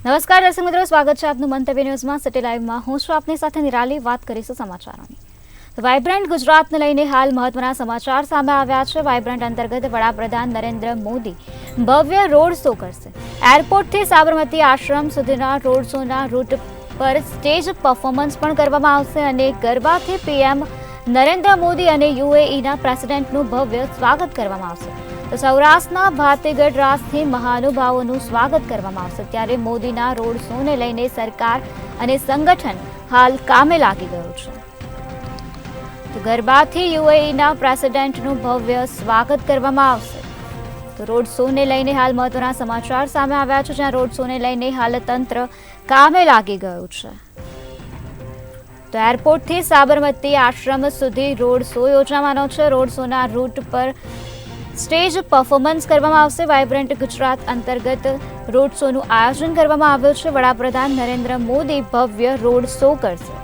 નમસ્કાર દર્શક મિત્રો, સ્વાગત છે આપનું મંતવ્ય ન્યૂઝમાં. સિટી લાઈવમાં હું છું આપની સાથે નિરાલી. વાત કરીશું સમાચારોની. વાઇબ્રન્ટ ગુજરાતને લઈને હાલ મહત્વના સમાચાર સામે આવ્યા છે. વાઇબ્રન્ટ અંતર્ગત વડાપ્રધાન નરેન્દ્ર મોદી ભવ્ય રોડ શો કરશે. એરપોર્ટથી સાબરમતી આશ્રમ સુધીના રોડ શોના રૂટ પર સ્ટેજ પરફોર્મન્સ પણ કરવામાં આવશે અને ગરબાથી પીએમ નરેન્દ્ર મોદી અને યુએઈના પ્રેસિડેન્ટનું ભવ્ય સ્વાગત કરવામાં આવશે. તો સૌરાષ્ટ્રના ભાતીગઢ રાસથી મહાનુભાવોનું સ્વાગત કરવામાં આવશે. ત્યારે મોદીના રોડ શોને લઈને સરકાર અને સંગઠન હાલ કામે લાગી ગયું છે. તો ગરબાથી યુએઈના પ્રેસિડેન્ટનું ભવ્ય સ્વાગત કરવામાં આવશે. તો રોડ શોને લઈને હાલ મહત્વના સમાચાર સામે આવ્યા છે, જ્યાં રોડ શોને લઈને હાલ તંત્ર કામે લાગી ગયું છે. તો એરપોર્ટથી સાબરમતી આશ્રમ સુધી રોડ શો યોજવાનો છે. રોડ શોના રૂટ પર સ્ટેજ પરફોર્મન્સ કરવામાં આવશે. વાઇબ્રન્ટ ગુજરાત અંતર્ગત રોડ શોનું આયોજન કરવામાં આવ્યું છે. વડાપ્રધાન નરેન્દ્ર મોદી ભવ્ય રોડ શો કરશે.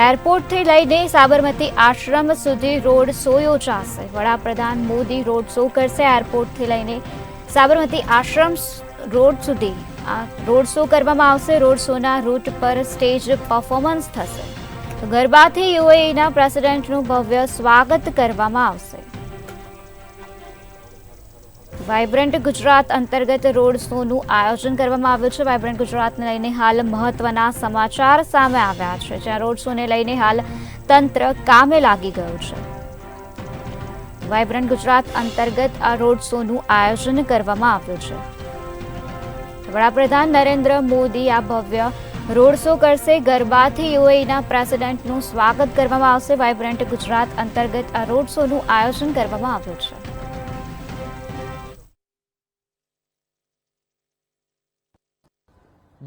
એરપોર્ટથી લઈને સાબરમતી આશ્રમ સુધી રોડ શો યોજાશે. વડાપ્રધાન મોદી રોડ શો કરશે. એરપોર્ટથી લઈને સાબરમતી આશ્રમ રોડ સુધી રોડ શો કરવામાં આવશે. રોડ શોના રૂટ પર સ્ટેજ પરફોર્મન્સ થશે. ગરબાથી યુએઈના પ્રેસિડેન્ટનું ભવ્ય સ્વાગત કરવામાં આવશે. વાઇબ્રન્ટ ગુજરાત અંતર્ગત રોડ શોનું આયોજન કરવામાં આવ્યું છે. વાઇબ્રન્ટ ગુજરાતને લઈને હાલ મહત્વના સમાચાર સામે આવ્યા છે, જ્યાં રોડ શોને લઈને હાલ તંત્ર કામે લાગી ગયું છે. વાઇબ્રન્ટ ગુજરાત અંતર્ગત આ રોડ શોનું આયોજન કરવામાં આવ્યું છે. વડાપ્રધાન નરેન્દ્ર મોદી આ ભવ્ય રોડ શો કરશે. ગરબાથી યુએઈના પ્રેસિડેન્ટનું સ્વાગત કરવામાં આવશે. વાઇબ્રન્ટ ગુજરાત અંતર્ગત આ રોડ શોનું આયોજન કરવામાં આવ્યું છે.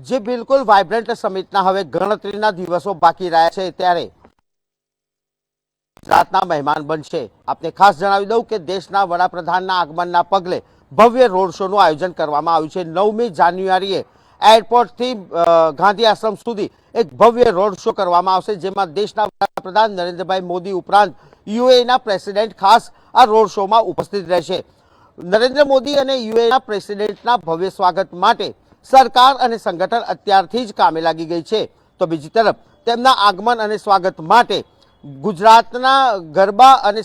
જે બિલકુલ વાઇબ્રન્ટ સમિટના હવે ગણતરીના દિવસો બાકી રહ્યા છે, ત્યારે ગુજરાતના મહેમાન બનશે. આપને ખાસ જણાવી દઉં કે દેશના વડાપ્રધાનના આગમનના પગલે ભવ્ય રોડ શોનું આયોજન કરવામાં આવ્યું છે. 9મી જાન્યુઆરીએ એરપોર્ટથી ગાંધી આશ્રમ સુધી એક ભવ્ય રોડ શો કરવામાં આવશે, જેમાં દેશના વડાપ્રધાન નરેન્દ્રભાઈ મોદી ઉપરાંત યુએઈના પ્રેસિડેન્ટ ખાસ આ રોડ શોમાં ઉપસ્થિત રહેશે. નરેન્દ્ર મોદી અને યુએઈના પ્રેસિડેન્ટના ભવ્ય સ્વાગત માટે સરકાર અને સંગઠન અત્યારથી જ કામે લાગી ગઈ છે. તો બીજી તરફ તેમના આગમન અને સ્વાગત માટે ગુજરાતના ગરબા અને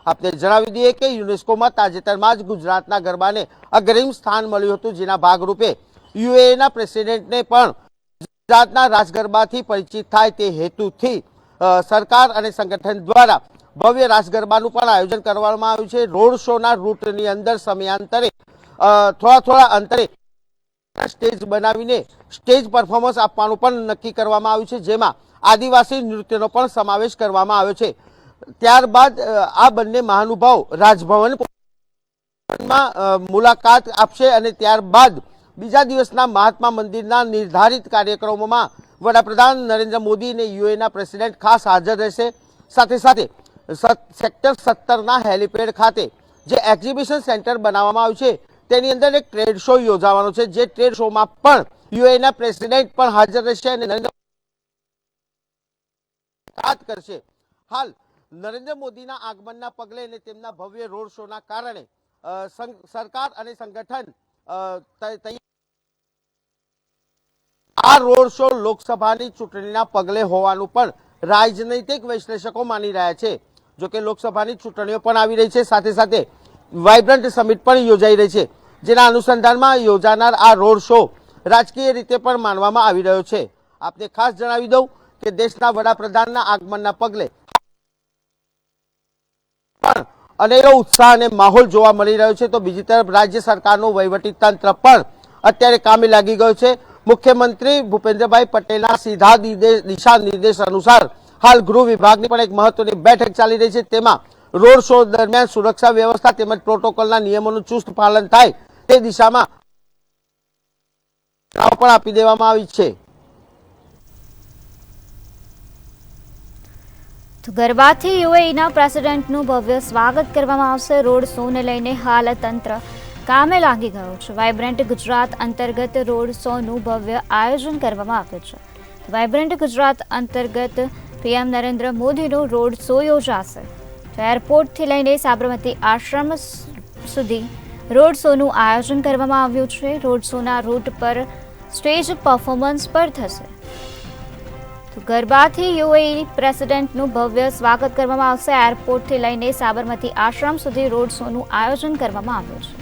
આપને જણાવી દઈએ કે યુનેસ્કોમાં તાજેતરમાં જ ગુજરાતના ગરબાને અગ્રીમ સ્થાન મળ્યું હતું, જેના ભાગરૂપે યુએઈના પ્રેસિડેન્ટને પણ ગુજરાતના રાસ ગરબાથી પરિચિત થાય તે હેતુથી સરકાર અને સંગઠન દ્વારા ભવ્ય રાસ ગરબાનું પણ આયોજન કરવામાં આવ્યું છે. રોડ શોના રૂટની અંદર સમયાંતરે થોડા અંતરે સ્ટેજ બનાવીને સ્ટેજ પરફોર્મન્સ આપવાનું પણ નક્કી કરવામાં આવ્યું છે, જેમાં આદિવાસી નૃત્યનો પણ સમાવેશ કરવામાં આવ્યો છે. ત્યારબાદ આ બંને મહાનુભાવ રાજભવનમાં મુલાકાત આપશે અને ત્યારબાદ બીજા દિવસના મહાત્મા મંદિરના નિર્ધારિત કાર્યક્રમોમાં વડાપ્રધાન નરેન્દ્ર મોદી અને યુએઈના પ્રેસિડેન્ટ ખાસ હાજર રહેશે. સાથે સાથે સેક્ટર 17ના હેલિપેડ ખાતે જે એક્ઝિબિશન સેન્ટર બનાવવામાં આવ્યું છે, તેની અંદર એક ટ્રેડ શો યોજાવાનો છે. જે ટ્રેડ શોમાં પણ યુએઈના પ્રેસિડેન્ટ પણ હાજર રહેશે અને વાત કરશે. હાલ નરેન્દ્ર મોદીના આગમનના પગલે અને તેમના ભવ્ય રોડ શોના કારણે સરકાર અને સંગઠન આ રોડ શો લોકસભાની ચૂંટણીના પગલે હોવાનું પણ રાજનૈતિક વિશ્લેષકો માની રહ્યા છે. જોકે લોકસભાની ચૂંટણીઓ પણ આવી રહી છે, સાથે સાથે વાઇબ્રન્ટ સમિટ પણ યોજાઈ રહી છે, જેના અનુસંધાનમાં યોજાનાર આ રોડ શો રાજકીય રીતે પણ માનવામાં આવી રહ્યો છે. આપને ખાસ જણાવી દઉં કે દેશના વડાપ્રધાનના આગમનના પગલે અનેરો ઉત્સાહ અને માહોલ જોવા મળી રહ્યો છે. તો બીજી તરફ રાજ્ય સરકારનું વહીવટી તંત્ર પણ અત્યારે કામે લાગી ગયું છે. મુખ્યમંત્રી ભૂપેન્દ્રભાઈ પટેલના સીધા દિશા નિર્દેશ અનુસાર હાલ ગૃહ વિભાગની પણ એક મહત્વની બેઠક ચાલી રહી છે. તેમાં રોડ શો દરમિયાન સુરક્ષા વ્યવસ્થા તેમજ પ્રોટોકોલના નિયમોનું ચુસ્ત પાલન થાય તે દિશામાં પણ આપી દેવામાં આવી છે. તો ગરબાથી યુએઈના પ્રેસિડેન્ટનું ભવ્ય સ્વાગત કરવામાં આવશે. રોડ શોને લઈને હાલ તંત્ર કામે લાગી ગયું છે. વાઇબ્રન્ટ ગુજરાત અંતર્ગત રોડ શોનું ભવ્ય આયોજન કરવામાં આવ્યું છે. વાઇબ્રન્ટ ગુજરાત અંતર્ગત પીએમ નરેન્દ્ર મોદીનો રોડ શો યોજાશે. એરપોર્ટથી લઈને સાબરમતી આશ્રમ સુધી રોડ શોનું આયોજન કરવામાં આવ્યું છે. રોડ શોના રૂટ પર સ્ટેજ પરફોર્મન્સ પર થશે. તો ગરબાથી યુએઈ પ્રેસિડેન્ટનું ભવ્ય સ્વાગત કરવામાં આવશે. એરપોર્ટથી લઈને સાબરમતી આશ્રમ સુધી રોડ શોનું આયોજન કરવામાં આવ્યું છે.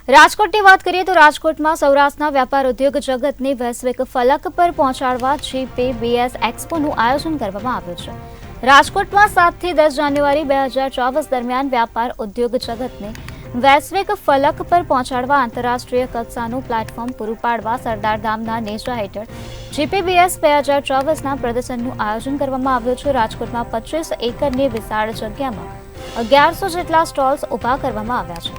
રાજકોટની વાત કરીએ તો રાજકોટમાં સૌરાષ્ટ્રના વેપાર ઉદ્યોગ જગતને વૈશ્વિક ફલક પર પહોંચાડવા GPBS એક્સપોનું આયોજન કરવામાં આવ્યું છે. રાજકોટમાં 7 થી 10 જાન્યુઆરી 2024 દરમિયાન વ્યાપાર ઉદ્યોગ જગતને વૈશ્વિક ફલક પર પહોંચાડવા આંતરરાષ્ટ્રીય કક્ષાનું પ્લેટફોર્મ પૂરું પાડવા સરદારધામના નેજા હેઠળ GPBS 2024ના પ્રદર્શનનું આયોજન કરવામાં આવ્યું છે. રાજકોટમાં 25 એકરની વિશાળ જગ્યામાં 1100 જેટલા સ્ટોલ્સ ઊભા કરવામાં આવ્યા છે.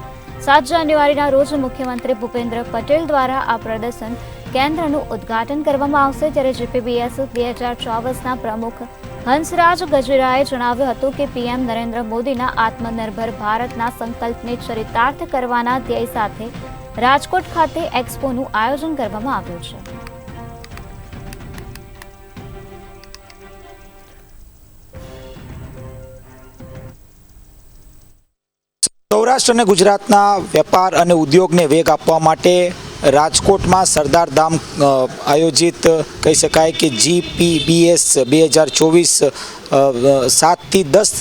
7 જાન્યુઆરીના રોજ મુખ્યમંત્રી ભૂપેન્દ્ર પટેલ દ્વારા આ પ્રદર્શન કેન્દ્રનું ઉદ્ઘાટન કરવામાં આવશે. ત્યારે GPBS 2024ના પ્રમુખ હંસરાજ ગજેરાએ જણાવ્યું હતું કે PM નરેન્દ્ર મોદીના આત્મનિર્ભર ભારતના સંકલ્પને ચરિતાર્થ કરવાના ધ્યેય સાથે રાજકોટ ખાતે એક્સપોનું આયોજન કરવામાં આવ્યું છે. સૌરાષ્ટ્ર અને ગુજરાતના વેપાર અને ઉદ્યોગને વેગ આપવા માટે રાજકોટમાં સરદારધામ આયોજિત કહી શકાય કે GPBS 2024 7 થી 10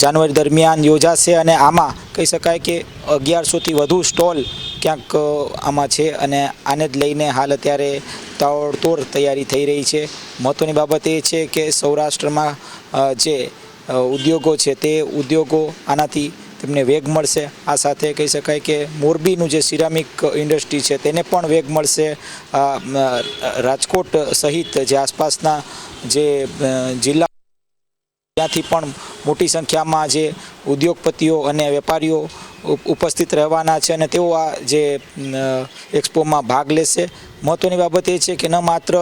જાન્યુઆરી દરમિયાન યોજાશે અને આમાં કહી શકાય કે 1100થી વધુ સ્ટોલ ક્યાંક આમાં છે અને આને જ લઈને હાલ અત્યારે તાબડતોડ તૈયારી થઈ રહી છે. મહત્ત્વની બાબત એ છે કે સૌરાષ્ટ્રમાં જે ઉદ્યોગો છે તે ઉદ્યોગો આનાથી તેમને વેગ મળશે. આ સાથે કહી શકાય કે મોરબીનું જે સિરામિક ઇન્ડસ્ટ્રી છે તેને પણ વેગ મળશે. રાજકોટ સહિત જે આસપાસના જે જિલ્લા ત્યાંથી પણ મોટી સંખ્યામાં જે ઉદ્યોગપતિઓ અને વેપારીઓ ઉપસ્થિત રહેવાના છે અને તેઓ આ જે એક્સપોમાં ભાગ લેશે. મહત્ત્વની બાબત એ છે કે ન માત્ર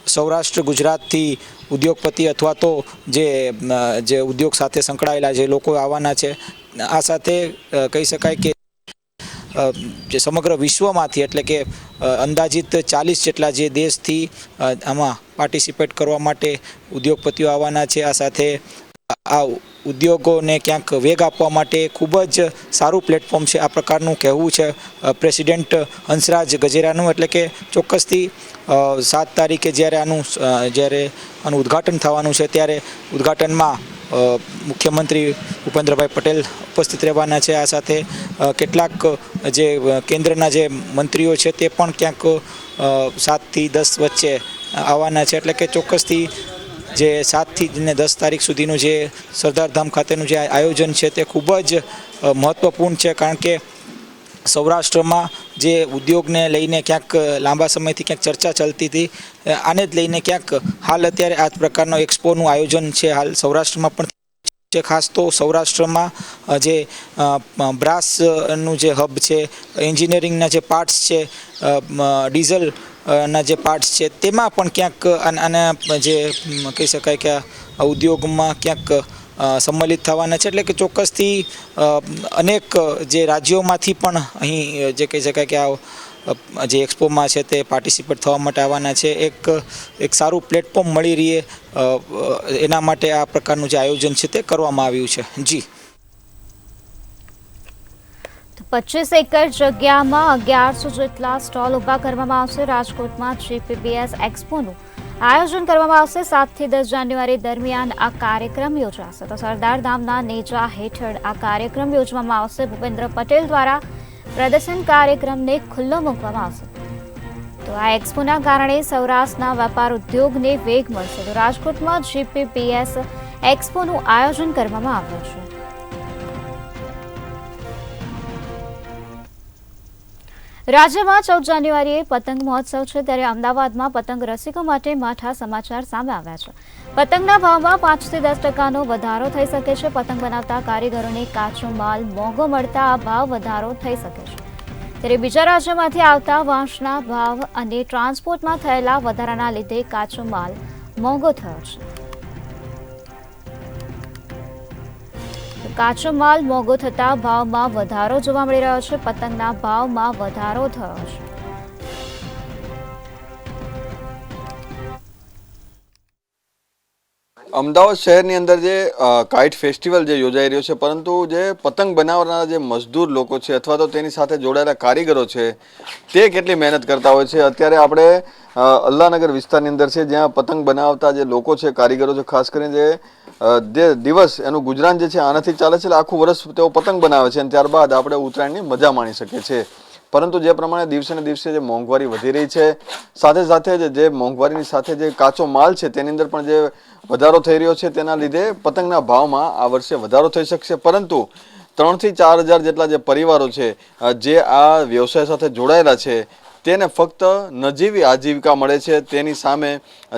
સૌરાષ્ટ્ર ગુજરાતથી ઉદ્યોગપતિ અથવા તો જે ઉદ્યોગ સાથે સંકળાયેલા જે લોકો આવવાના છે, આ સાથે કહી શકાય કે જે સમગ્ર વિશ્વમાંથી એટલે કે અંદાજિત 40 જેટલા જે દેશથી આમાં પાર્ટિસિપેટ કરવા માટે ઉદ્યોગપતિઓ આવવાના છે. આ સાથે આ ઉદ્યોગોને ક્યાંક વેગ આપવા માટે ખૂબ જ સારું પ્લેટફોર્મ છે આ પ્રકારનું કહેવું છે પ્રેસિડેન્ટ હંસરાજ ગજેરાનું. એટલે કે ચોક્કસથી 7 તારીખે જ્યારે આનું ઉદ્ઘાટન થવાનું છે ત્યારે ઉદ્ઘાટનમાં મુખ્યમંત્રી ભૂપેન્દ્રભાઈ પટેલ ઉપસ્થિત રહેવાના છે. આ સાથે કેટલાક જે કેન્દ્રના જે મંત્રીઓ છે તે પણ ક્યાંક 7 થી 10 વચ્ચે આવવાના છે. એટલે કે ચોક્કસથી જે 7 થી 10 તારીખ સુધીનું જે સરદારધામ ખાતેનું જે આયોજન છે તે ખૂબ જ મહત્ત્વપૂર્ણ છે. કારણ કે સૌરાષ્ટ્રમાં જે ઉદ્યોગને લઈને ક્યાંક લાંબા સમયથી ક્યાંક ચર્ચા ચાલતી હતી, આને જ લઈને ક્યાંક હાલ અત્યારે આ પ્રકારનો એક્સપોનું આયોજન છે હાલ સૌરાષ્ટ્રમાં પણ છે. ખાસ તો સૌરાષ્ટ્રમાં જે બ્રાસનું જે હબ છે, એન્જિનિયરિંગના જે પાર્ટ્સ છે, ડીઝલ ના જે પાર્ટ્સ છે તેમાં પણ ક્યાંક આના જે કહી શકાય કે આ ઉદ્યોગમાં ક્યાંક સંમલિત થવાના છે. એટલે કે ચોક્કસથી અનેક જે રાજ્યોમાંથી પણ અહીં જે કહી શકાય કે આ જે એક્સપોમાં છે તે પાર્ટિસિપેટ થવા માટે આવવાના છે. એક સારું પ્લેટફોર્મ મળી રહે એના માટે આ પ્રકારનું જે આયોજન છે તે કરવામાં આવ્યું છે. જી 25 એકર જગ્યામાં 1100 જેટલા સ્ટોલ ઊભા કરવામાં આવશે. રાજકોટમાં GPBS એક્સપોનું આયોજન કરવામાં આવશે. 7 થી 10 જાન્યુઆરી દરમિયાન આ કાર્યક્રમ યોજાશે. તો સરદારધામના નેજા હેઠળ આ કાર્યક્રમ યોજવામાં આવશે. ભૂપેન્દ્ર પટેલ દ્વારા પ્રદર્શન કાર્યક્રમને ખુલ્લો મૂકવામાં આવશે. તો આ એક્સપોના કારણે સૌરાષ્ટ્રના વેપાર ઉદ્યોગને વેગ મળશે. તો રાજકોટમાં GPBS એક્સપોનું આયોજન કરવામાં આવ્યું છે. રાજ્યમાં 14 જાન્યુઆરીએ પતંગ મહોત્સવ છે, ત્યારે અમદાવાદમાં પતંગ રસિકો માટે માઠા સમાચાર સામે આવ્યા છે. પતંગના ભાવમાં 5 થી 10% વધારો થઈ શકે છે. પતંગ બનાવતા કારીગરોને કાચો માલ મોંઘો મળતા આ ભાવ વધારો થઈ શકે છે. ત્યારે બીજા રાજ્યોમાંથી આવતા વાંસના ભાવ અને ટ્રાન્સપોર્ટમાં થયેલા વધારાના લીધે કાચો માલ મોંઘો થયો છે. કાચો માલ મોંઘો થતા ભાવમાં વધારો જોવા મળી રહ્યો છે. પતંગના ભાવમાં વધારો થયો છે. અમદાવાદ શહેરની અંદર જે કાઇટ ફેસ્ટિવલ જે યોજાઈ રહ્યો છે, પરંતુ જે પતંગ બનાવવાના જે મજદૂર લોકો છે અથવા તો તેની સાથે જોડાયેલા કારીગરો છે તે કેટલી મહેનત કરતા હોય છે. અત્યારે આપણે અલ્લાહનગર વિસ્તારની અંદર છે, જ્યાં પતંગ બનાવતા જે લોકો છે, કારીગરો છે, ખાસ કરીને જે દિવસ એનું ગુજરાન જે છે આનાથી ચાલે છે. આખું વર્ષ તેઓ પતંગ બનાવે છે અને ત્યારબાદ આપણે ઉત્તરાયણની મજા માણી શકીએ છીએ. પરંતુ જે પ્રમાણે દિવસે ને દિવસે જે મોંઘવારી વધી રહી છે, સાથે સાથે જે મોંઘવારીની સાથે જે કાચો માલ છે તેની અંદર પણ જે વધારો થઈ રહ્યો છે, તેના લીધે પતંગના ભાવમાં આ વર્ષે વધારો થઈ શકશે. પરંતુ 3 થી 4 હજાર જેટલા જે પરિવારો છે જે આ વ્યવસાય સાથે જોડાયેલા છે તેને ફક્ત નજીવી આજીવિકા મળે છે. તેની સામે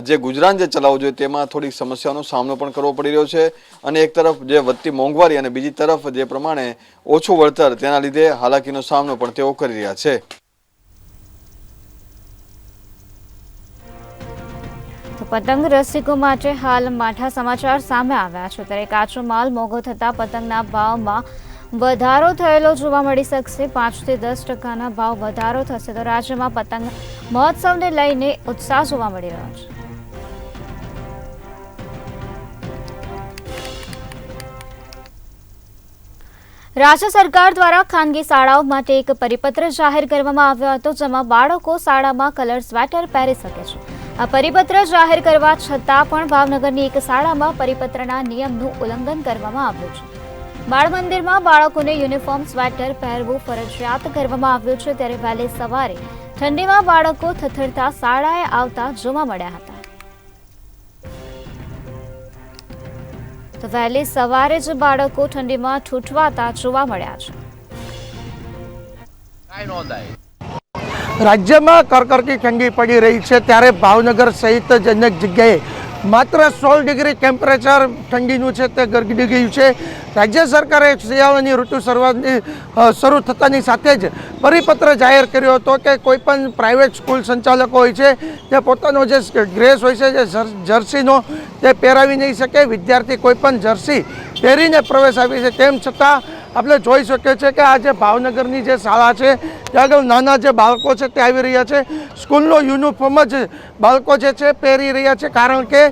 જે ગુજરાન જે ચલાવવું જોઈએ તેમાં થોડીક સમસ્યાનો સામનો પણ કરવો પડી રહ્યો છે. અને એક તરફ જે વધતી મોંઘવારી અને બીજી તરફ જે પ્રમાણે ઓછું વળતર, તેના લીધે હાલાકીનો સામનો પણ તેઓ કરી રહ્યા છે. તો પતંગ રસિકો માટે હાલ માઠા સમાચાર સામે આવ્યા છે. ત્યારે કાચો માલ મોંઘો થતા પતંગના ભાવમાં વધારો થયેલો જોવા મળી શકશે. 5 થી 10% ભાવ વધારો થશે તો રાજ્યમાં પતંગ મહોત્સવને લઈને ઉત્સાહ જોવા મળી રહ્યો છે. રાજ્ય સરકાર દ્વારા ખાનગી શાળાઓ માટે એક પરિપત્ર જાહેર કરવામાં આવ્યો હતો, જેમાં બાળકો શાળામાં કલર સ્વેટર પહેરી શકે છે. આ પરિપત્ર જાહેર કરવા છતાં પણ ભાવનગરની એક શાળામાં પરિપત્રના નિયમનું ઉલ્લંઘન કરવામાં આવ્યું છે. બાળ મંદિરમાં બાળકોને યુનિફોર્મ સ્વેટર પહેરવું ફરજિયાત કરવામાં આવ્યું છે. ત્યારે વહેલી સવારે ઠંડીમાં બાળકો થથડતા શાળાએ આવતા જોવા મળ્યા હતા. તો વહેલી સવારે જ બાળકો ઠંડીમાં ઠૂઠવાતા જોવા મળ્યા છે. રાજ્યમાં કડકડતી ઠંડી પડી રહી છે, ત્યારે ભાવનગર સહિત અનેક જગ્યાએ માત્ર 16 ડિગ્રી ટેમ્પરેચર ઠંડીનું છે તે ગરગડી ગયું છે. રાજ્ય સરકારે શિયાળાની ઋતુ શરૂ થતાની સાથે જ પરિપત્ર જાહેર કર્યો હતો કે કોઈપણ પ્રાઇવેટ સ્કૂલ સંચાલકો હોય છે તે પોતાનો જે ડ્રેસ હોય છે, જે જર્સીનો, તે પહેરાવી નહીં શકે. વિદ્યાર્થી કોઈપણ જર્સી પહેરીને પ્રવેશ આપી છે. તેમ છતાં આપણે જોઈ શકીએ છીએ કે આ જે ભાવનગરની જે શાળા છે ત્યાં આગળ નાના જે બાળકો છે તે આવી રહ્યા છે. સ્કૂલનો યુનિફોર્મ જ બાળકો જે છે પહેરી રહ્યા છે, કારણ કે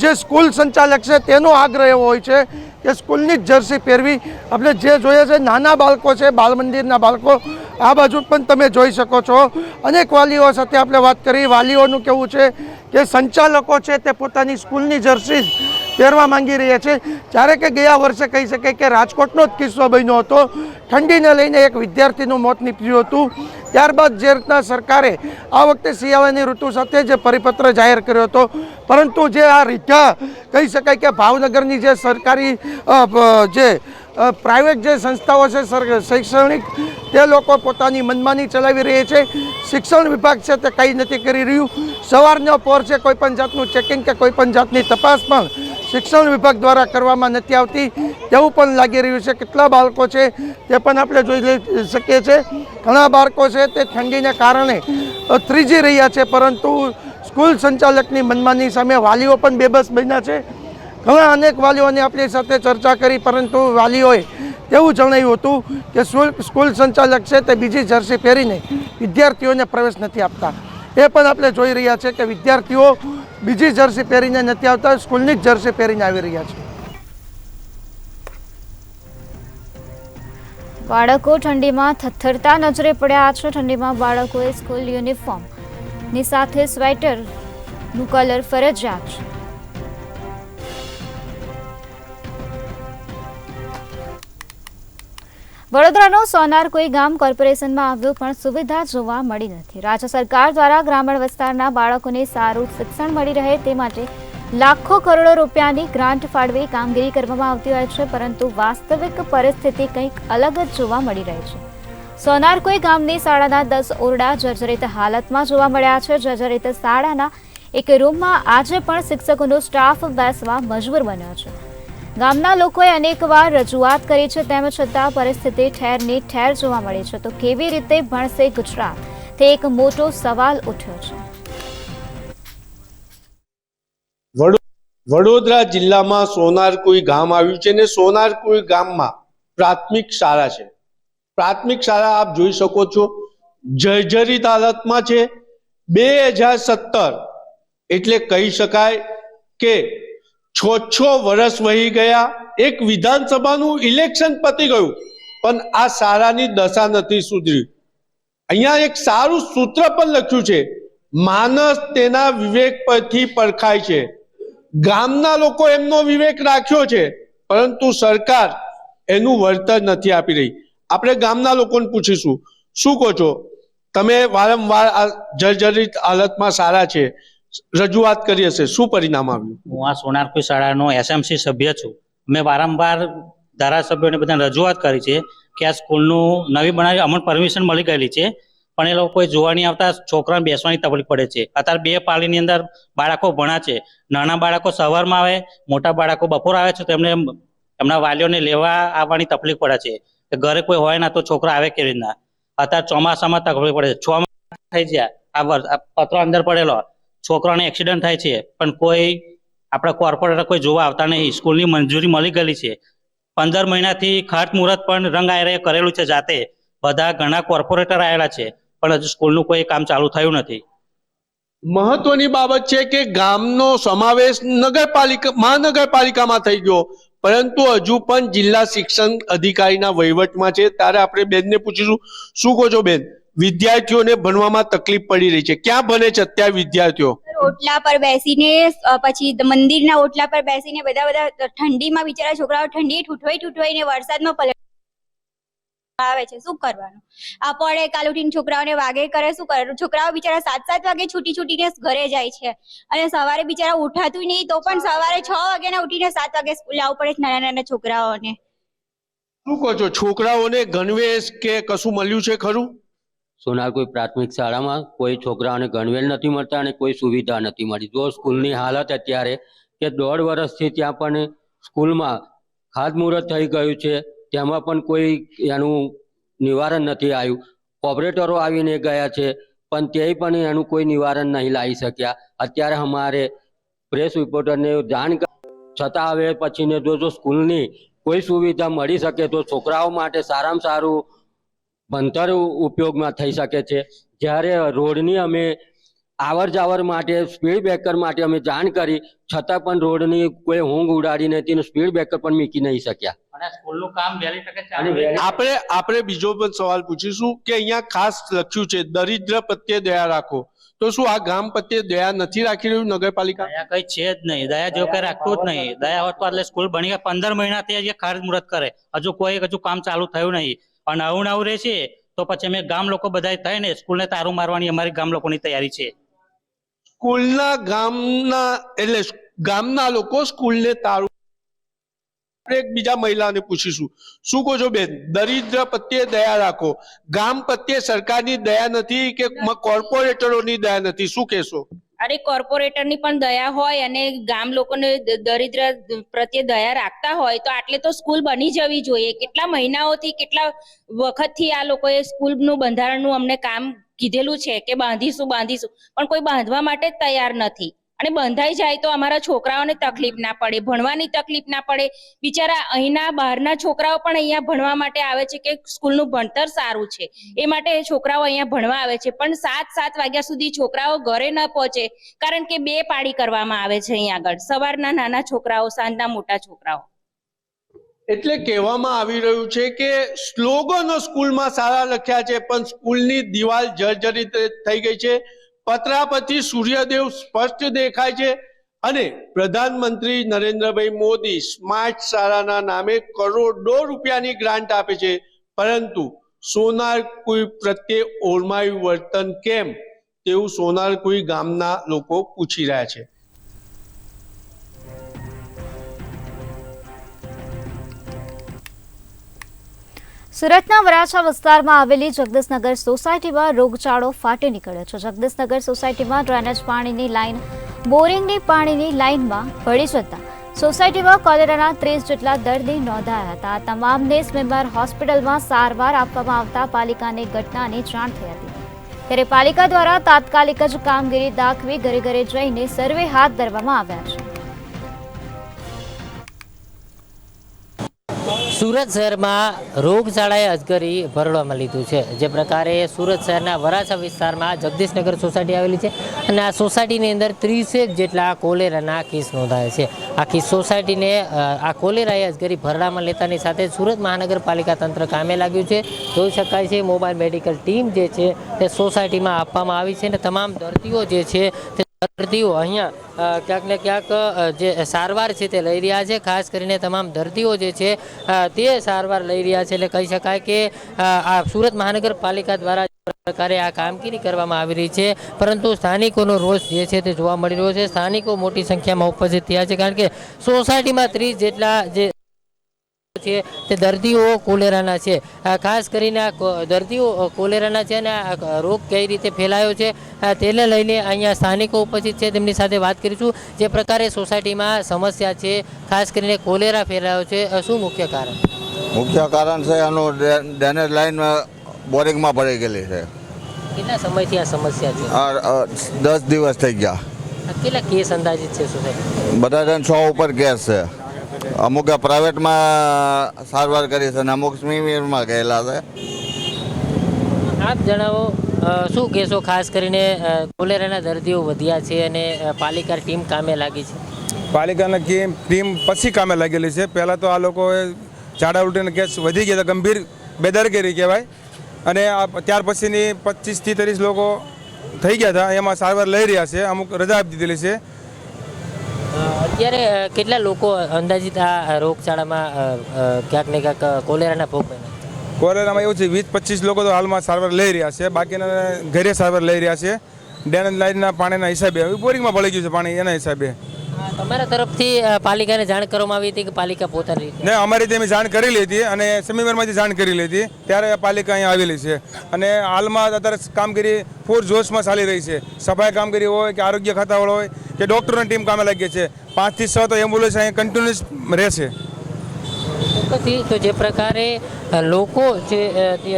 જે સ્કૂલ સંચાલક છે તેનો આગ્રહ એવો હોય છે કે સ્કૂલની જ જર્સી પહેરવી. આપણે જે જોઈએ છે નાના બાળકો છે, બાળ મંદિરના બાળકો, આ બાજુ પણ તમે જોઈ શકો છો. અનેક વાલીઓ સાથે આપણે વાત કરી. વાલીઓનું કહેવું છે કે સંચાલકો છે તે પોતાની સ્કૂલની જર્સી પહેરવા માંગી રહ્યા છે. જ્યારે કે ગયા વર્ષે કહી શકાય કે રાજકોટનો જ કિસ્સો બન્યો હતો. ઠંડીને લઈને એક વિદ્યાર્થીનું મોત નીપજ્યું હતું. ત્યારબાદ જે રીતના સરકારે આ વખતે શિયાળાની ઋતુ સાથે જે પરિપત્ર જાહેર કર્યો હતો, પરંતુ જે આ રીઠા કહી શકાય કે ભાવનગરની જે સરકારી જે પ્રાઇવેટ જે સંસ્થાઓ છે શૈક્ષણિક, તે લોકો પોતાની મનમાની ચલાવી રહી છે. શિક્ષણ વિભાગ છે તે કંઈ નથી કરી રહ્યું. સવારનો પોર છે, કોઈપણ જાતનું ચેકિંગ કે કોઈપણ જાતની તપાસ પણ શિક્ષણ વિભાગ દ્વારા કરવામાં નથી આવતી તેવું પણ લાગી રહ્યું છે. કેટલા બાળકો છે તે પણ આપણે જોઈ શકીએ છીએ. ઘણા બાળકો છે તે ઠંડીને કારણે ત્રીજી રહ્યા છે, પરંતુ સ્કૂલ સંચાલકની મનમાની સામે વાલીઓ પણ બેબસ બન્યા છે. ઘણા અનેક વાલીઓને આપણી સાથે ચર્ચા કરી, પરંતુ વાલીઓએ તેવું જણાવ્યું હતું કે સ્કૂલ સંચાલક છે તે બીજી જર્સી પહેરીને વિદ્યાર્થીઓને પ્રવેશ નથી આપતા. એ પણ આપણે જોઈ રહ્યા છે કે વિદ્યાર્થીઓ બીજી જર્સી પહેરીને નથી આવતા, સ્કૂલની જ જર્સી પહેરીને આવી રહ્યા છે. બાળકો ઠંડીમાં થથડતા નજરે પડ્યા છે. ઠંડીમાં બાળકોએ સ્કૂલ યુનિફોર્મની સાથે સ્વેટરનું કલર ફરજિયાત છે. વડોદરાનો સોનાર કોઈ ગામ કોર્પોરેશનમાં આવ્યું, પણ સુવિધા જોવા મળી નથી. રાજ્ય સરકાર દ્વારા ગ્રામીણ વિસ્તારના બાળકોને સારું શિક્ષણ મળી રહે તે માટે લાખો કરોડો રૂપિયાની ગ્રાન્ટ ફાળવી કામગીરી કરવામાં આવતી હોય છે, પરંતુ વાસ્તવિક પરિસ્થિતિ કંઈક અલગ જ જોવા મળી રહી છે. સોનાર કોઈ ગામની શાળાના 10 ઓરડા જર્જરિત હાલતમાં જોવા મળ્યા છે. જર્જરિત શાળાના એક રૂમમાં આજે પણ શિક્ષકોનો સ્ટાફ બેસવા મજબૂર બન્યો છે. ગામના લોકોએ અનેકવાર રજૂઆત કરી છે, તેમ છતાં પરિસ્થિતિ ઠેરની ઠેર જોવા મળી છે. તો કેવી રીતે ભણશે ગુજરાત, તે એક મોટો સવાલ ઉઠ્યો છે. વડોદરા જિલ્લામાં સોનારકુઈ ગામ આવ્યું છે ને સોનારકુઈ ગામમાં પ્રાથમિક શાળા છે. પ્રાથમિક શાળા આપ જોઈ શકો છો જર્જરિત હાલતમાં છે. 2017 એટલે કહી શકાય કે છ વર્ષ વહી ગયા, એક વિધાનસભાનું ઇલેક્શન પતી ગયું, પણ આ શાળાની દશા નથી સુધરી. અહીંયા એક સારું સૂત્ર પણ લખ્યું છે, માણસ તેના વિવેક પરથી પરખાય છે. ગામના લોકો એમનો વિવેક રાખ્યો છે, પરંતુ સરકાર એનું વળતર નથી આપી રહી. આપણે ગામના લોકોને પૂછીશું, શું કહો છો તમે? વારંવાર આ જર્જરિત હાલતમાં શાળા છે, રજૂઆત કરી હશે, શું પરિણામ આવ્યું? હું આ સોનારકુઈ શાળાનો એસએમસી સભ્ય છું. મેં વારંવાર ધારાસભ્યોને બધાને રજૂઆત કરી છે કે આ સ્કૂલનું નવી બનાવી અમને પરમિશન મળી ગયેલી છે, પણ એ લોકો કોઈ જોવા નહીં આવતા. છોકરાને બેસવાની તકલીફ પડે છે. અત્યારે 2 પાળીની અંદર બાળકો ભણા છે. નાના બાળકો સવારમાં આવે, મોટા બાળકો બપોર આવે છે, તો એમને એમના વાલીઓને લેવા આવવાની તકલીફ પડે છે. કે ઘરે કોઈ હોય ના તો છોકરા આવે કેવી રીતના. અત્યારે ચોમાસામાં તકલીફ પડે છે. 6 મહિના થઈ ગયા, આ પત્રો અંદર પડેલો, છોકરાને એક્સિડન્ટ થાય છે, પણ કોઈ આપણા કોર્પોરેટર કોઈ જોવા આવતા નહીં. સ્કૂલની મંજૂરી મળી ગયેલી છે. 15 મહિનાથી ખાત મુહૂર્ત પણ રંગ આયરે કરેલું છે જાતે. બધા ઘણા કોર્પોરેટર આવેલા છે, પણ હજુ સ્કૂલનું કોઈ કામ ચાલુ થયું નથી. મહત્વની બાબત છે કે ગામનો સમાવેશ મહાનગરપાલિકામાં થઈ ગયો, પરંતુ હજુ પણ જિલ્લા શિક્ષણ અધિકારીના વહીવટમાં છે. ત્યારે આપણે બેનને પૂછીશું, શું કહો છો બેન? વિદ્યાર્થીઓને ભણવામાં તકલીફ પડી રહી છે, ક્યાં ભણે છે અત્યારે વિદ્યાર્થીઓ? ઓટલા પર બેસીને, પછી મંદિરના ઓટલા પર બેસીને બધા ઠંડીમાં બિચારા છોકરાઓ ઠંડી ઠૂઠવાઈને વરસાદમાં પલટ આવે છે. શું કરવાનું? આ પડે કાલ ઉઠીને છોકરાઓને વાગે કરે, શું કરે? છોકરાઓ બિચારા 7 વાગે છૂટીને ઘરે જાય છે, અને સવારે બિચારા ઉઠાતું નહીં, તો પણ સવારે 6 વાગ્યાના ઉઠીને 7 વાગે સ્કૂલ આવવું પડે છે નાના છોકરાઓને. શું કહો છો? છોકરાઓને ગણવેશ કે કશું મળ્યું છે ખરું? સોનારકુઈ પ્રાથમિક શાળામાં કોઈ છોકરાઓને ગણવેશ નથી મળતા અને કોઈ સુવિધા નથી મળી. જો સ્કૂલની હાલત અત્યારે કે 1.5 વર્ષથી ત્યાં પણ સ્કૂલમાં ખાતમુહૂર્ત થઈ ગયું છે, તેમાં પણ કોઈ એનું નિવારણ નથી આવ્યું. કોર્પોરેટરો આવીને ગયા છે, પણ તે પણ એનું કોઈ નિવારણ નહીં લાવી શક્યા. અત્યારે અમારે પ્રેસ રિપોર્ટરને જાણ છતાં હવે પછીને જો સ્કૂલની કોઈ સુવિધા મળી શકે તો છોકરાઓ માટે સારામાં સારું ભણતર ઉપયોગમાં થઈ શકે છે. જ્યારે રોડની અમે આવર જાવર માટે, સ્પીડ બ્રેકર માટે અમે જાણ કરી, છતાં પણ રોડની કોઈ ઊંઘ ઉડાડી નથી, સ્પીડ બ્રેકર પણ મૂકી નહીં શક્યા. અને સ્કૂલનું કામ વહેલી તકે ચાલુ. આપણે બીજો પણ સવાલ પૂછીશું કે અહીંયા ખાસ લખ્યું છે, દરિદ્ર પ્રત્યે દયા રાખો. તો શું આ ગામ પ્રત્યે દયા નથી રાખી રહ્યું નગરપાલિકા? દયા કઈ છે જ નહીં. દયા જેવું કઈ રાખતું જ નહીં. દયા હોત તો એટલે સ્કૂલ બની ગયા. 15 મહિનાથી હજી ખાત મુહૂર્ત કરે, હજુ કામ ચાલુ થયું નહીં. અને નવું રહેશે તો પછી અમે ગામ લોકો બધા થઈને સ્કૂલને તારું મારવાની અમારી ગામ લોકોની તૈયારી છે. ગામના લોકો સ્કૂલને તારું. એક બીજા મહિલાને પૂછીશું, શું કહો છો બેન? દરિદ્ર પ્રત્યે દયા રાખો, ગામ પ્રત્યે સરકારની દયા નથી કે કોર્પોરેટરોની દયા નથી, શું કહેશો? અરે કોર્પોરેટરની પણ દયા હોય અને ગામ લોકોને દરિદ્ર પ્રત્યે દયા રાખતા હોય તો આટલે તો સ્કૂલ બની જવી જોઈએ. કેટલા મહિનાઓથી, કેટલા વખતથી આ લોકોએ સ્કૂલનું બંધારણનું અમને કામ કીધેલું છે કે બાંધીશું, પણ કોઈ બાંધવા માટે જ તૈયાર નથી. અને બંધાઈ જાય તો અમારા છોકરાઓને તકલીફ ના પડે, ભણવાની તકલીફ ના પડે. બિચારા અહીંના બહારના છોકરાઓ પણ અહીંયા ભણવા માટે આવે છે કે સ્કૂલનું ભણતર સારું છે, એ માટે છોકરાઓ અહીંયા ભણવા આવે છે. પણ 7 વાગ્યા સુધી છોકરાઓ ઘરે ન પહોંચે, કારણ કે 2 પાળી કરવામાં આવે છે અહીંયા આગળ. સવારના નાના છોકરાઓ, સાંજના મોટા છોકરાઓ. એટલે કહેવામાં આવી રહ્યું છે કે સ્લોગનો સ્કૂલમાં સારા લખ્યા છે, પણ સ્કૂલની દિવાલ જર્જરિત થઈ ગઈ છે. પતરા પરથી સૂર્યદેવ સ્પષ્ટ દેખાય છે, અને પ્રધાનમંત્રી નરેન્દ્રભાઈ મોદી સ્માર્ટ શાળાના નામે કરોડો રૂપિયાની ગ્રાન્ટ આપે છે, પરંતુ સોનારકુઈ પ્રત્યે ઓરમાયું વર્તન કેમ, તેવું સોનારકુઈ ગામના લોકો પૂછી રહ્યા છે. સુરતના વરાછા વિસ્તારમાં આવેલી જગદીશનગર સોસાયટીમાં રોગચાળો ફાટી નીકળ્યો છે. જગદીશનગર સોસાયટીમાં ડ્રેનેજ પાણીની લાઇન બોરિંગની પાણીની લાઇનમાં ભળી જતા સોસાયટીમાં કોલેરાના 30 જેટલા દર્દી નોંધાયા હતા. આ તમામને સ્મીમેર હોસ્પિટલમાં સારવાર આપવામાં આવતા પાલિકાને ઘટનાની જાણ થઈ હતી. ત્યારે પાલિકા દ્વારા તાત્કાલિક જ કામગીરી દાખવી ઘરે ઘરે જઈને સર્વે હાથ ધરવામાં આવ્યા છે. સુરત શહેરમાં રોગચાળાએ અજગરી ભરડવામાં લીધું છે. જે પ્રકારે સુરત શહેરના વરાછા વિસ્તારમાં જગદીશનગર સોસાયટી આવેલી છે અને આ સોસાયટીની અંદર 30 જેટલા કોલેરાના કેસ નોંધાયા છે. આખી સોસાયટીને આ કોલેરાએ અજગરી ભરડામાં લેતાની સાથે સુરત મહાનગરપાલિકા તંત્ર કામે લાગ્યું છે. જોઈ શકાય છે મોબાઈલ મેડિકલ ટીમ જે છે તે સોસાયટીમાં આપવામાં આવી છે અને તમામ દર્દીઓ જે છે તે દર્દીઓ અહીંયા ક્યાંક ને ક્યાંક જે સારવાર છે તે લઈ રહ્યા છે. ખાસ કરીને તમામ દર્દીઓ જે છે તે સારવાર લઈ રહ્યા છે. એટલે કહી શકાય કે આ સુરત મહાનગરપાલિકા દ્વારા પ્રકારે આ કામગીરી કરવામાં આવી રહી છે, પરંતુ સ્થાનિકોનો રોષ જે છે તે જોવા મળી રહ્યો છે. સ્થાનિકો મોટી સંખ્યામાં ઉપસ્થિત થયા છે, કારણ કે સોસાયટીમાં 30 જેટલા જે છે તે દર્દીઓ કોલેરાના છે. ખાસ કરીને આ દર્દીઓ કોલેરાના છે અને આ રોગ કઈ રીતે ફેલાયો છે તેને લઈને અહીંયા સ્થાનિકો ઉપસ્થિત છે, તેમની સાથે વાત કરીશું. જે પ્રકારે સોસાયટીમાં સમસ્યા છે, ખાસ કરીને કોલેરા ફેલાયો છે, શું મુખ્ય કારણ? મુખ્ય કારણ છે આનું ડ્રેનેજ લાઈન બોરિંગમાં ભરાઈ ગયેલી છે. કેટલા સમયથી આ સમસ્યા છે? 10 દિવસ થઈ ગયા. કેટલા કેસ અંદાજિત છે સોસાયટી? બધા 100 ઉપર કેસ છે. અમુક પ્રાઇવેટમાં સારવાર કરી છે અને અમુક સ્મીરમાં ગયેલા છે. આપ જણાવો, શું કહેશો? ખાસ કરીને કોલેરાના દર્દીઓ વધ્યા છે અને પાલિકા ટીમ કામે લાગી છે. પાલિકાના ટીમ પછી કામે લાગેલી છે. પહેલાં તો આ લોકોએ ઝાડા ઉલટીના કેસ વધી ગયા હતા, ગંભીર બેદરકારી કહેવાય. અને ત્યાર પછીની 25 થી 30 લોકો થઈ ગયા હતા, એમાં સારવાર લઈ રહ્યા છે. અમુક રજા આપી દીધેલી છે. અત્યારે કેટલા લોકો અંદાજિત આ રોગચાળામાં ક્યાંક ને ક્યાંક કોલેરાના ભોગ બન્યા? કોલેરામાં એવું છે 20-25 લોકો તો હાલમાં સારવાર લઈ રહ્યા છે, બાકીના ઘરે સારવાર લઈ રહ્યા છે. ડ્રેનેજ લાઇનના પાણીના હિસાબે બોરિંગમાં ભળી ગયું છે પાણી, એના હિસાબે. તમારા તરફથી પાલિકાને જાણ કરવામાં આવી હતી કે પાલિકા પોતાની રીતે? ને અમારી તેમ જાણ કરેલી હતી અને સમીરમાંથી જાણ કરેલી હતી, ત્યારે પાલિકા અહીંયા આવેલી છે. અને હાલમાં અત્યારે કામગીરી પૂર જોશમાં ચાલી રહી છે. સફાઈ કામગીરી હોય કે આરોગ્ય ખાતાવાળો હોય કે ડૉક્ટરોની ટીમ કામે લાગી છે. 5 થી 6 તો એમ્બ્યુલન્સ અહીંયા કન્ટિન્યુઅસ રહેશે. તો જે પ્રકારે લોકો છે તે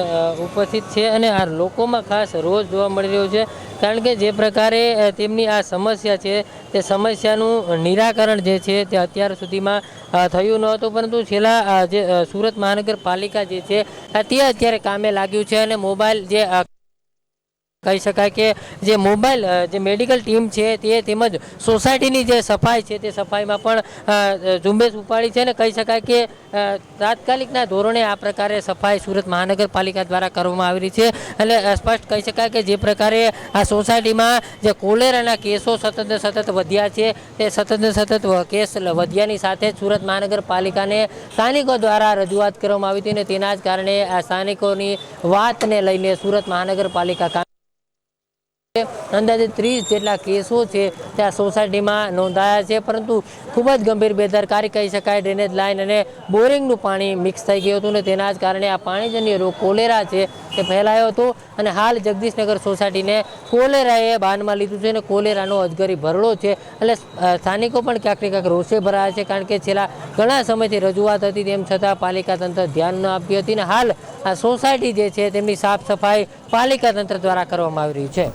ઉપસ્થિત છે અને આ લોકોમાં ખાસ રોજ જોવા મળી રહ્યો છે, કારણ કે જે પ્રકારે તેમની આ સમસ્યા છે તે સમસ્યાનું નિરાકરણ જે છે તે અત્યાર સુધીમાં થયું ન હતું, પરંતુ છેલ્લા જે સુરત મહાનગરપાલિકા જે છે તે અત્યારે કામે લાગ્યું છે. અને મોબાઈલ જે કહી શકાય કે જે મોબાઈલ જે મેડિકલ ટીમ છે તે તેમજ સોસાયટીની જે સફાઈ છે તે સફાઈમાં પણ ઝુંબેશ ઉપાડી છે. અને કહી શકાય કે તાત્કાલિકના ધોરણે આ પ્રકારે સફાઈ સુરત મહાનગરપાલિકા દ્વારા કરવામાં આવી રહી છે. એટલે સ્પષ્ટ કહી શકાય કે જે પ્રકારે આ સોસાયટીમાં જે કોલેરાના કેસો સતત વધ્યા છે, તે સતત કેસ વધ્યાની સાથે જ સુરત મહાનગરપાલિકાને સ્થાનિકો દ્વારા રજૂઆત કરવામાં આવી હતી અને તેના જ કારણે આ સ્થાનિકોની વાતને લઈને સુરત મહાનગરપાલિકા અંદાજે 30 જેટલા કેસો છે ત્યાં સોસાયટીમાં નોંધાયા છે, પરંતુ ખૂબ જ ગંભીર બેદરકારી કહી શકાય. ડ્રેનેજ લાઇન અને બોરિંગનું પાણી મિક્સ થઈ ગયું હતું અને તેના જ કારણે આ પાણીજન્ય રોગ કોલેરા છે તે ફેલાયો હતો. અને હાલ જગદીશનગર સોસાયટીને કોલેરાએ બાનમાં લીધું છે અને કોલેરાનો અજગરી ભરડો છે. એટલે સ્થાનિકો પણ ક્યાંક ને ક્યાંક રોષે ભરાયા છે, કારણ કે છેલ્લા ઘણા સમયથી રજૂઆત હતી, તેમ છતાં પાલિકા તંત્ર ધ્યાન ન આપી હતી. અને હાલ આ સોસાયટી જે છે તેમની સાફ સફાઈ પાલિકા તંત્ર દ્વારા કરવામાં આવી રહી છે.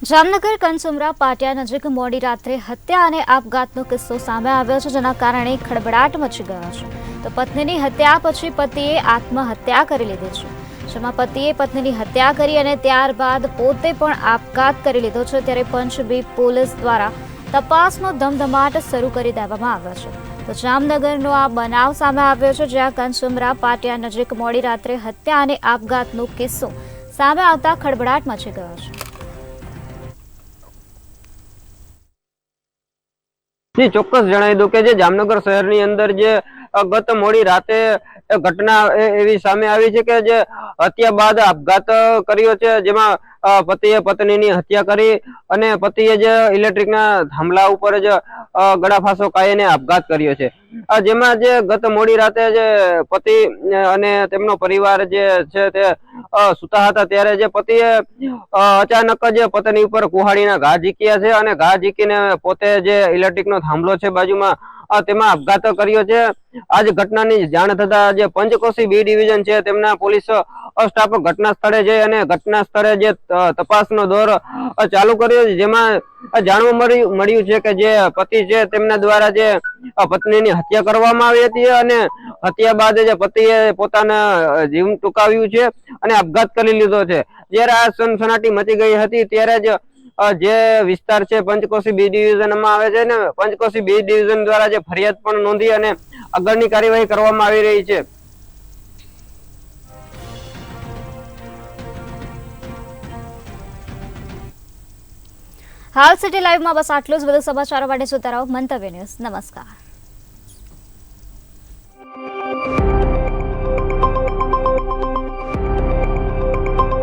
જામનગર કનસુમરા પાટિયા નજીક મોડી રાત્રે હત્યા અને આપઘાતનો કિસ્સો સામે આવ્યો છે, જેના કારણે ખળભળાટ મચી ગયો છે. તો પત્નીની હત્યા પછી પતિએ આત્મહત્યા કરી લીધી છે, જેમાં પતિએ પત્નીની હત્યા કરી અને ત્યારબાદ પોતે પણ આપઘાત કરી લીધો છે. ત્યારે પંચબી પોલીસ દ્વારા તપાસનો ધમધમાટ શરૂ કરી દેવામાં આવ્યો છે. તો જામનગરનો આ બનાવ સામે આવ્યો છે, જ્યાં કનસુમરા પાટિયા નજીક મોડી રાત્રે હત્યા અને આપઘાતનો કિસ્સો સામે આવતા ખળભળાટ મચી ગયો છે. ચોક્કસ જણાવી દઉં કે જે જામનગર શહેરની અંદર જે ગત મોડી રાતે ઘટના એવી સામે આવી છે કે જે હત્યા બાદ આપઘાત કર્યો છે, જેમાં પતિએ પત્નીની હત્યા કરી અને પતિએ જે ઇલેક્ટ્રિકના થાંભલા ઉપર જ ગળા ફાંસો ખાઈને આપઘાત કર્યો છે. જેમાં જે ગત મોડી રાતે જે પતિ અને તેમનો પરિવાર જે છે તે સુતા હતા, ત્યારે જે પતિએ અચાનક જ પત્ની ઉપર કુહાડીના ઘા ઝીક્યા છે અને ઘા ઝીકીને પોતે જે ઇલેક્ટ્રિકનો થાંભલો છે બાજુમાં તેમાં આપઘાત કર્યો છે। આ જ ઘટનાની જાણ થતા જે પંચકોશી બી ડિવિઝન છે તેમના પોલીસ સ્ટાફ ઘટના સ્થળે જઈ અને ઘટના સ્થળે જે તપાસનો દોર ચાલુ કર્યો છે, જેમાં જાણવા મળ્યું છે કે જે પતિ છે તેમના દ્વારા જે પત્નીની હત્યા કરવામાં આવી હતી અને હત્યા બાદ જે પતિએ પોતાના જીવ ટૂંકાવ્યું છે અને આપઘાત કરી લીધો છે। જ્યારે આ સનસનાટી મચી ગઈ હતી ત્યારે જ જે વિસ્તાર છે પંચકોશી બી ડિવિઝનમાં આવે છે ને પંચકોશી બી ડિવિઝન દ્વારા જે ફરિયાદ પણ નોંધી અને આગળની કાર્યવાહી કરવામાં આવી રહી છે। હાલ સિટી લાઈવમાં બસ આટલું જ। વધુ સમાચારો માટે જોતા રહો મંતવ્ય ન્યૂઝ। નમસ્કાર।